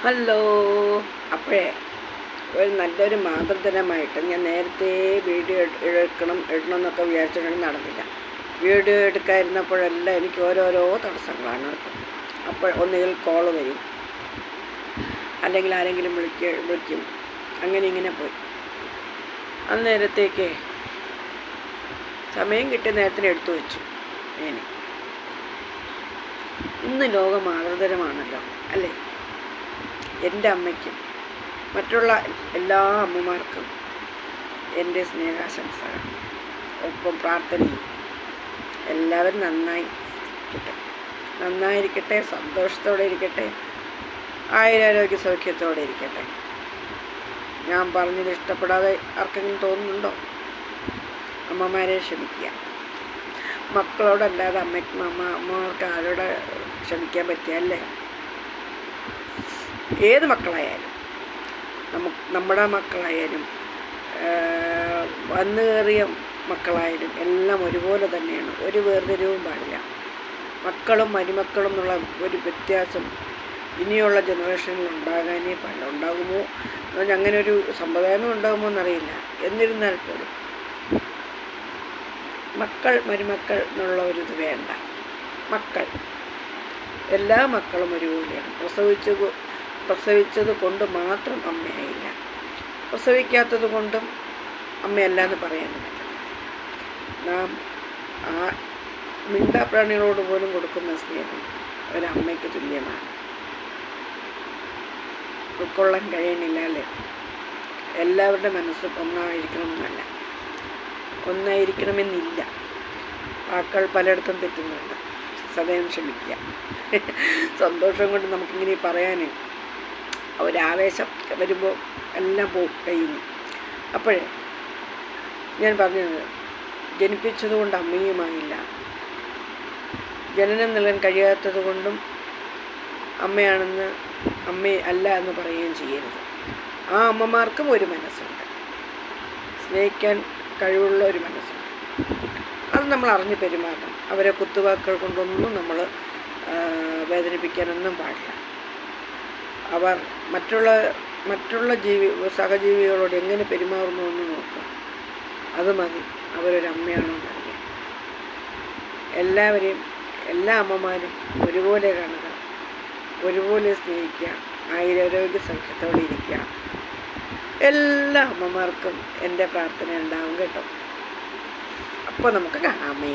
Hello. അപ്പോഴേ ഒരു നല്ലൊരു മാതൃദിനമായിട്ട് ഞാൻ നേരത്തെ വീഡിയോ ഇടണമെന്നൊക്കെ വിചാരിച്ചിട്ടുണ്ടെങ്കിൽ നടന്നില്ല. വീഡിയോ എടുക്കാതിരുന്നപ്പോഴെല്ലാം എനിക്ക് ഓരോരോ തടസ്സങ്ങളാണ് കേട്ടോ. അപ്പോൾ ഒന്നുകിൽ കോള് വരും, അല്ലെങ്കിൽ ആരെങ്കിലും വിളിക്കും, അങ്ങനെ ഇങ്ങനെ പോയി. അന്നേരത്തേക്ക് സമയം കിട്ടിയ നേരത്തിന് എടുത്തു വെച്ചു. ഇന്ന് ലോക മാതൃദിനമാണല്ലോ അല്ലേ? എൻ്റെ അമ്മയ്ക്കും മറ്റുള്ള എല്ലാ അമ്മമാർക്കും എൻ്റെ സ്നേഹാശംസകൾ, ഒപ്പം പ്രാർത്ഥനയും. എല്ലാവരും നന്നായിരിക്കട്ടെ, സന്തോഷത്തോടെ ഇരിക്കട്ടെ, ആയുരാരോഗ്യ സൗഖ്യത്തോടെ ഇരിക്കട്ടെ. ഞാൻ പറഞ്ഞത് ഇഷ്ടപ്പെടാതെ ആർക്കെങ്കിലും തോന്നുന്നുണ്ടോ? അമ്മമാരെ ക്ഷമിക്കുക. മക്കളോടല്ലാതെ അമ്മമാർക്ക് ആരോട് ക്ഷമിക്കാൻ പറ്റിയല്ലേ? ഏത് മക്കളായാലും, നമ്മുടെ മക്കളായാലും വന്നു കയറിയ മക്കളായാലും എല്ലാം ഒരുപോലെ തന്നെയാണ്. ഒരു വേർതിരിവും പാടില്ല. മക്കളും മരുമക്കളും എന്നുള്ള ഒരു വ്യത്യാസം ഇനിയുള്ള ജനറേഷനിൽ ഉണ്ടാകാനേ പാടില്ല. ഉണ്ടാകുമോ അങ്ങനെ ഒരു സമ്പ്രദായമോ ഉണ്ടാകുമോ എന്നറിയില്ല. എന്നിരുന്നാൽ പോലും മക്കൾ മരുമക്കൾ എന്നുള്ള ഒരിത് വേണ്ട. എല്ലാ മക്കളും ഒരുപോലെയാണ്. പ്രസവിച്ചത് കൊണ്ട് മാത്രം അമ്മയായില്ല, പ്രസവിക്കാത്തത് കൊണ്ടും അമ്മയല്ല എന്ന് പറയാനും പറ്റില്ല. നാം ആ മിണ്ടാപ്രാണികളോട് പോലും കൊടുക്കുന്ന സ്നേഹം ഒരമ്മയ്ക്ക് തുല്യമാണ്. ഉൾക്കൊള്ളാൻ കഴിയണില്ല അല്ലേ? എല്ലാവരുടെ മനസ്സും ഒന്നായിരിക്കണമെന്നില്ല. വാക്കുകൾ പലയിടത്തും തെറ്റുന്നുണ്ട്. സദയം ക്ഷമിക്കുക. സന്തോഷം കൊണ്ട് നമുക്കിങ്ങനെ പറയാൻ ഒരാവേശം വരുമ്പോൾ എല്ലാം കഴിയുന്നു. അപ്പോഴേ ഞാൻ പറഞ്ഞത്, ജനിപ്പിച്ചതുകൊണ്ട് അമ്മയുമായില്ല, ജനനം നൽകാൻ കഴിയാത്തത് കൊണ്ടും അമ്മയാണെന്ന് അല്ല എന്ന് പറയുകയും ചെയ്യരുത്. ആ അമ്മമാർക്കും ഒരു മനസ്സുണ്ട്, സ്നേഹിക്കാൻ കഴിവുള്ള ഒരു മനസ്സുണ്ട്. അത് നമ്മൾ അറിഞ്ഞ് പെരുമാറണം. അവരെ കുത്തുവാക്കുകൾ കൊണ്ടൊന്നും നമ്മൾ വേദനിപ്പിക്കാനൊന്നും പാടില്ല. അവർ മറ്റുള്ള സഹജീവികളോട് എങ്ങനെ പെരുമാറുന്നു എന്ന് നോക്കുക. അത് മതി അവരൊരമ്മയാണോ എന്നറിയാം. എല്ലാ അമ്മമാരും ഒരുപോലെ കാണുക, ഒരുപോലെ സ്നേഹിക്കുക, ആയുരാരോഗ്യ സൗഖ്യത്തോടെ ഇരിക്കുക. എല്ലാ അമ്മമാർക്കും എൻ്റെ പ്രാർത്ഥന ഉണ്ടാവും കേട്ടോ. അപ്പോൾ നമുക്ക് കാണാമേ.